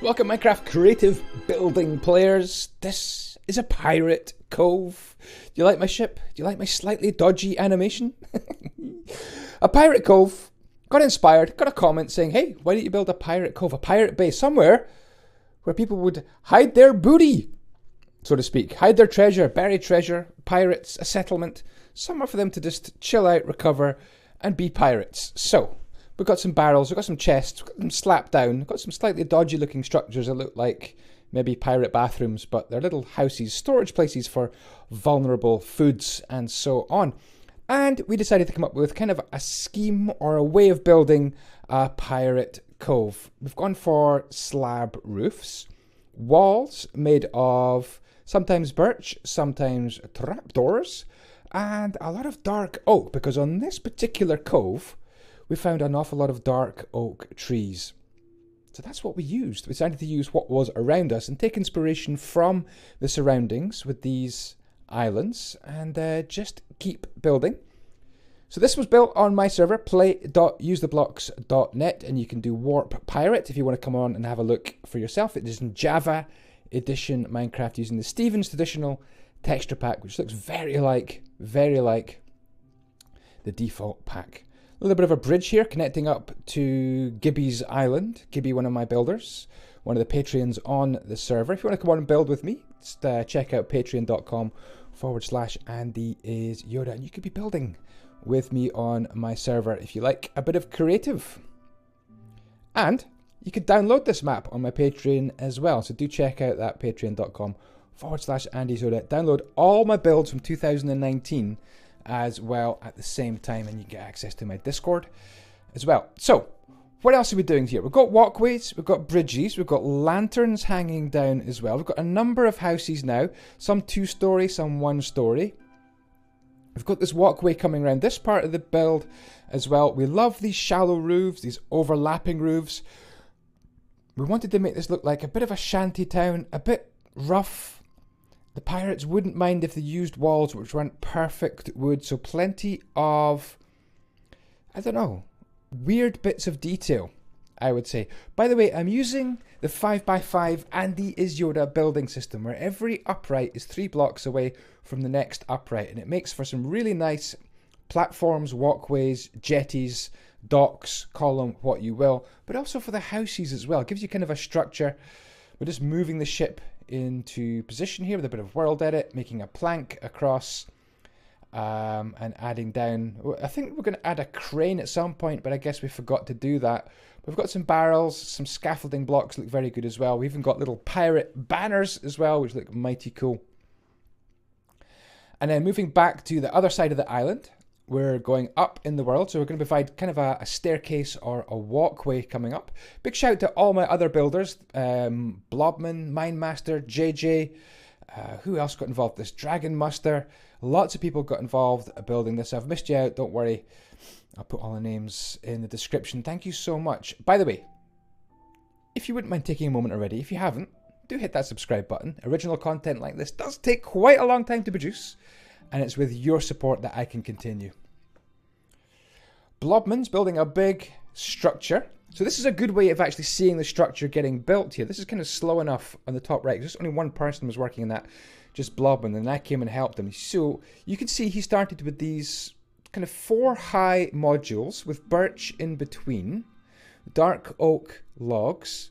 Welcome Minecraft creative building players. This is a pirate cove. Do you like my ship? Do you like my slightly dodgy animation? A pirate cove. Got inspired, got a comment saying, hey, why don't you build a pirate cove, a pirate base somewhere where people would hide their booty, so to speak. Hide their treasure, buried treasure, pirates, a settlement. Somewhere for them to just chill out, recover, and be pirates. So, we've got some barrels, we've got some chests, we've got them slapped down, we've got some slightly dodgy looking structures that look like maybe pirate bathrooms, but they're little houses, storage places for vulnerable foods and so on. And we decided to come up with kind of a scheme or a way of building a pirate cove. We've gone for slab roofs, walls made of sometimes birch, sometimes trapdoors, and a lot of dark oak, because on this particular cove, we found an awful lot of dark oak trees. So that's what we used. We decided to use what was around us and take inspiration from the surroundings with these islands and just keep building. So this was built on my server, play.usetheblocks.net, and you can do Warp Pirate if you want to come on and have a look for yourself. It is in Java edition Minecraft using the Stevens traditional texture pack, which looks very like the default pack. A little bit of a bridge here connecting up to Gibby's Island. Gibby, one of my builders, one of the Patreons on the server. If you want to come on and build with me, just check out patreon.com/andyisyoda, and you could be building with me on my server if you like a bit of creative. And you could download this map on my Patreon as well, so do check out that patreon.com/andyisyoda. Download all my builds from 2019 as well at the same time, and you get access to my Discord as well. So, what else are we doing here? We've got walkways, we've got bridges, we've got lanterns hanging down as well. We've got a number of houses now, some 2-story, some 1-story. We've got this walkway coming around this part of the build as well. We love these shallow roofs, these overlapping roofs. We wanted to make this look like a bit of a shanty town, a bit rough. The pirates wouldn't mind if they used walls which weren't perfect wood, so plenty of, I don't know, weird bits of detail, I would say. By the way, I'm using the 5x5 andyisyoda building system, where every upright is 3 blocks away from the next upright, and it makes for some really nice platforms, walkways, jetties, docks, call them what you will, but also for the houses as well. It gives you kind of a structure. We're just moving the ship into position here with a bit of world edit, making a plank across and adding down. I think we're going to add a crane at some point, but I guess we forgot to do that. We've got some barrels, some scaffolding blocks look very good as well. We even got little pirate banners as well, which look mighty cool. And then moving back to the other side of the island, we're going up in the world, so we're going to provide kind of a staircase or a walkway coming up. Big shout to all my other builders, Blobman, Mindmaster, JJ, who else got involved? This Dragon Muster. Lots of people got involved building this. I've missed you out, don't worry. I'll put all the names in the description. Thank you so much. By the way, if you wouldn't mind taking a moment already, if you haven't, do hit that subscribe button. Original content like this does take quite a long time to produce, and it's with your support that I can continue. Blobman's building a big structure. So this is a good way of actually seeing the structure getting built here. This is kind of slow enough on the top right. Just only one person was working on that, just Blobman, and I came and helped him. So you can see he started with these kind of 4 high modules with birch in between, dark oak logs,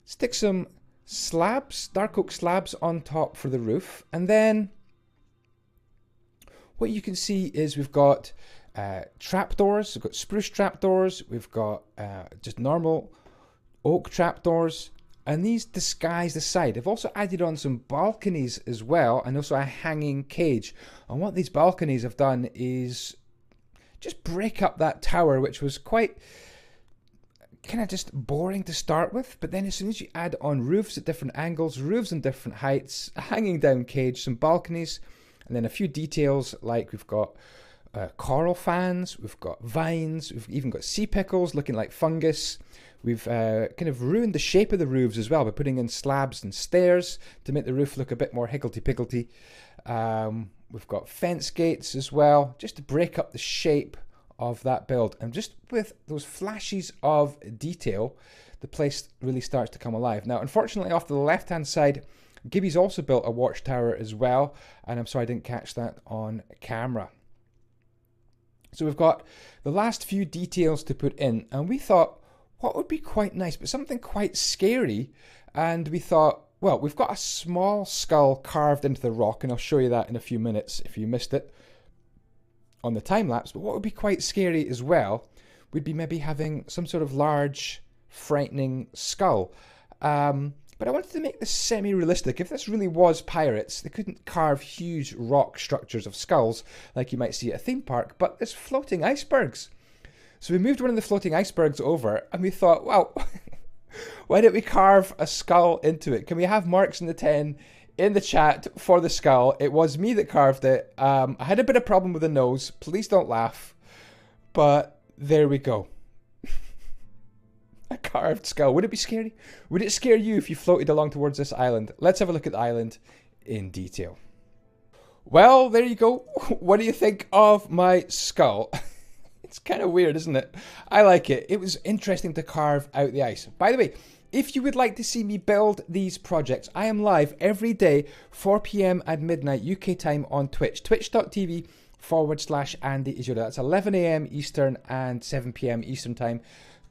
stick some slabs, dark oak slabs on top for the roof, and then what you can see is we've got trapdoors, we've got spruce trapdoors, we've got just normal oak trapdoors, and these disguise the side. I've also added on some balconies as well, and also a hanging cage. And what these balconies have done is just break up that tower, which was quite kind of just boring to start with, but then as soon as you add on roofs at different angles, roofs in different heights, a hanging down cage, some balconies, and then a few details like we've got coral fans, we've got vines, we've even got sea pickles looking like fungus. We've kind of ruined the shape of the roofs as well by putting in slabs and stairs to make the roof look a bit more higgledy-piggledy. We've got fence gates as well, just to break up the shape of that build. And just with those flashes of detail, the place really starts to come alive. Now, unfortunately, off to the left-hand side, Gibby's also built a watchtower as well, and I'm sorry I didn't catch that on camera. So we've got the last few details to put in, and we thought, what would be quite nice, but something quite scary, and we thought, well, we've got a small skull carved into the rock, and I'll show you that in a few minutes if you missed it on the time-lapse, but what would be quite scary as well would be maybe having some sort of large, frightening skull. But I wanted to make this semi-realistic. If this really was pirates, they couldn't carve huge rock structures of skulls like you might see at a theme park, but there's floating icebergs. So we moved one of the floating icebergs over, and we thought, well, why don't we carve a skull into it? Can we have marks in the 10 in the chat for the skull? It was me that carved it. I had a bit of problem with the nose. Please don't laugh. But there we go. A carved skull. Would it be scary? Would it scare you if you floated along towards this island? Let's have a look at the island in detail. Well, there you go. What do you think of my skull? It's kind of weird, isn't it? I like it. It was interesting to carve out the ice. By the way, if you would like to see me build these projects, I am live every day, 4 p.m. at midnight UK time on Twitch. Twitch.tv/andyisyoda. That's 11 a.m. Eastern and 7 p.m. Eastern time.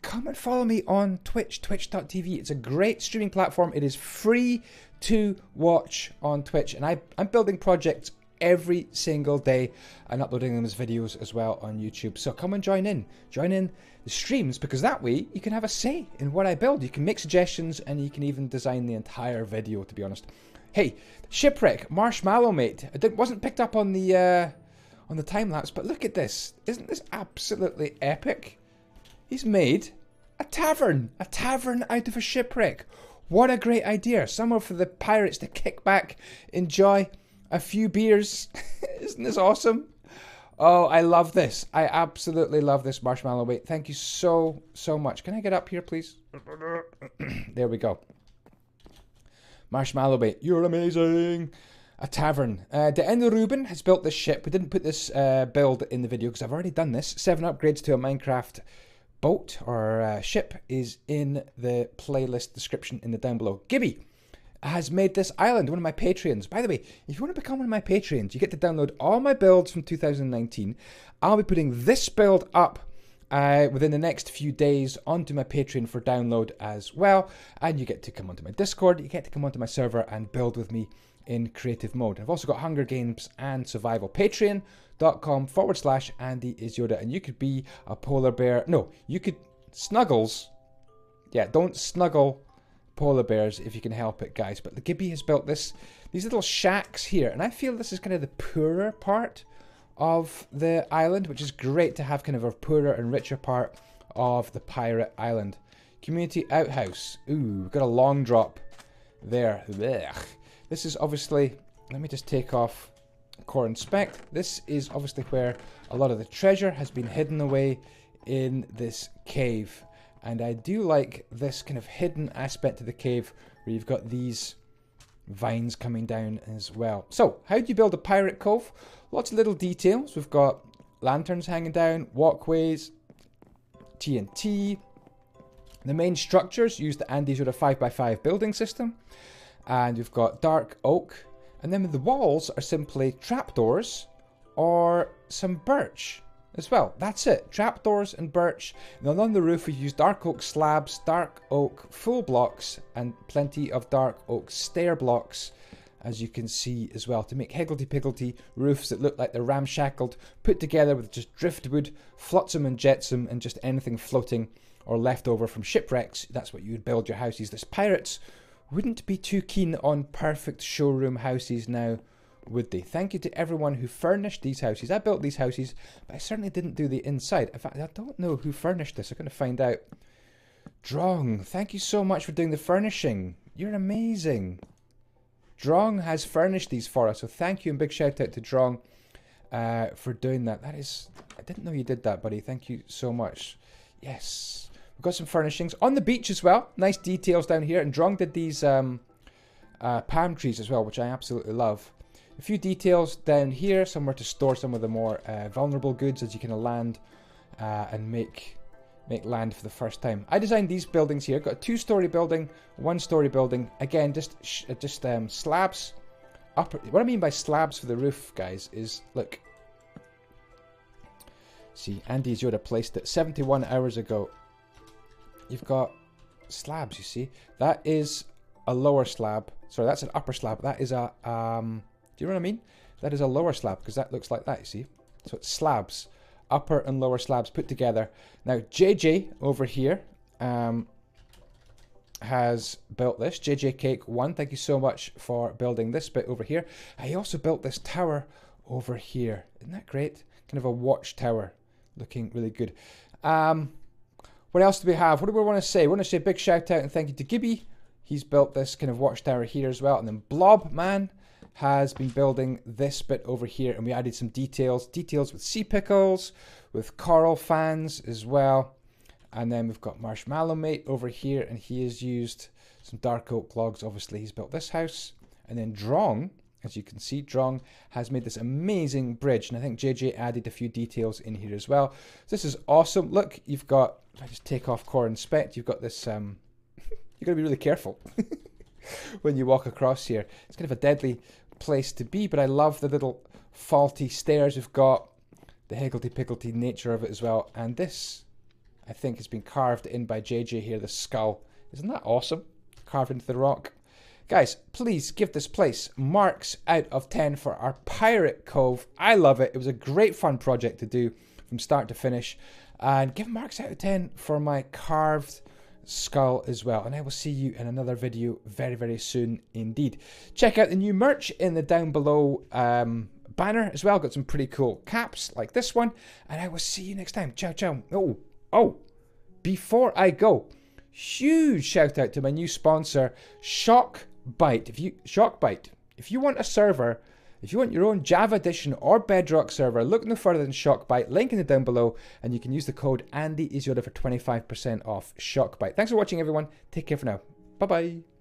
Come and follow me on Twitch, twitch.tv. It's a great streaming platform. It is free to watch on Twitch. And I'm building projects every single day and uploading them as videos as well on YouTube. So come and join in. Join in the streams, because that way you can have a say in what I build. You can make suggestions and you can even design the entire video, to be honest. Hey, Shipwreck, Marshmallow Mate. It wasn't picked up on the time-lapse, but look at this. Isn't this absolutely epic? He's made a tavern out of a shipwreck. What a great idea. Somewhere for the pirates to kick back, enjoy a few beers. Isn't this awesome? Oh, I love this. I absolutely love this, Marshmallow Mate. Thank you so, so much. Can I get up here, please? There we go. Marshmallow Mate, you're amazing. A tavern. De'Enno Ruben has built this ship. We didn't put this build in the video because I've already done this. 7 upgrades to a Minecraft boat or ship is in the playlist description in the down below. Gibby has made this island, one of my Patreons. By the way, if you want to become one of my Patreons, you get to download all my builds from 2019. I'll be putting this build up within the next few days onto my Patreon for download as well. And you get to come onto my Discord, you get to come onto my server and build with me in creative mode. I've also got Hunger Games and Survival. Patreon.com/andyisyoda. And you could be a polar bear. No, you could snuggles. Yeah, don't snuggle polar bears if you can help it, guys. But the Gibby has built these little shacks here, and I feel this is kind of the poorer part of the island, which is great to have kind of a poorer and richer part of the pirate island. Community outhouse. Ooh, we've got a long drop there. Blech. This is obviously, let me just take off Core Inspect. This is obviously where a lot of the treasure has been hidden away in this cave. And I do like this kind of hidden aspect to the cave where you've got these vines coming down as well. So, how do you build a pirate cove? Lots of little details. We've got lanterns hanging down, walkways, TNT. The main structures use the andyisyoda 5x5 building system. And we've got dark oak. And then the walls are simply trapdoors or some birch as well. That's it. Trapdoors and birch. And then on the roof we use dark oak slabs, dark oak full blocks, and plenty of dark oak stair blocks, as you can see as well, to make higgledy-piggledy roofs that look like they're ramshackled, put together with just driftwood, flotsam and jetsam, and just anything floating or left over from shipwrecks. That's what you would build your houses. This pirates wouldn't be too keen on perfect showroom houses now, would they? Thank you to everyone who furnished these houses. I built these houses, but I certainly didn't do the inside. In fact, I don't know who furnished this. I'm going to find out. Drong, thank you so much for doing the furnishing. You're amazing. Drong has furnished these for us, so thank you, and big shout out to Drong for doing that. That is, I didn't know you did that, buddy. Thank you so much. Yes. We've got some furnishings on the beach as well. Nice details down here. And Drong did these palm trees as well, which I absolutely love. A few details down here, somewhere to store some of the more vulnerable goods as you kind of land and make make land for the first time. I designed these buildings here. Got a 2-story building, 1-story building. Again, just slabs. What I mean by slabs for the roof, guys, is look. See, andyisyoda placed it 71 hours ago. You've got slabs. You see, that is a lower slab. Sorry, that's an upper slab. That is a do you know what I mean? That is a lower slab because that looks like that. You see, so it's slabs. Upper and lower slabs put together. Now, JJ over here has built this. JJ Cake 1, thank you so much for building this bit over here. He also built this tower over here. Isn't that great? Kind of a watchtower. Looking really good. What else do we have? What do we want to say? We want to say a big shout out and thank you to Gibby. He's built this kind of watchtower here as well. And then Blob Man has been building this bit over here, and we added some details with sea pickles, with coral fans as well. And then we've got Marshmallow Mate over here, and he has used some dark oak logs. Obviously, he's built this house. And then Drong, as you can see, Drong has made this amazing bridge, and I think JJ added a few details in here as well. So this is awesome. Look, you've got, if I just take off Core Inspect, you've got this, you've got to be really careful when you walk across here. It's kind of a deadly place to be, but I love the little faulty stairs we've got, the higgledy-piggledy nature of it as well. And this, I think, has been carved in by JJ here, the skull. Isn't that awesome? Carved into the rock. Guys, please give this place marks out of 10 for our Pirate Cove. I love it. It was a great fun project to do from start to finish. And give marks out of 10 for my carved skull as well. And I will see you in another video very, very soon indeed. Check out the new merch in the down below banner as well. Got some pretty cool caps like this one. And I will see you next time. Ciao, ciao. Oh, before I go, huge shout out to my new sponsor, Shockbyte. If you want a server, if you want your own Java Edition or Bedrock server, look no further than Shockbyte. Link in the down below, and you can use the code andyisyoda for 25% off Shockbyte. Thanks for watching, everyone. Take care for now. Bye-bye.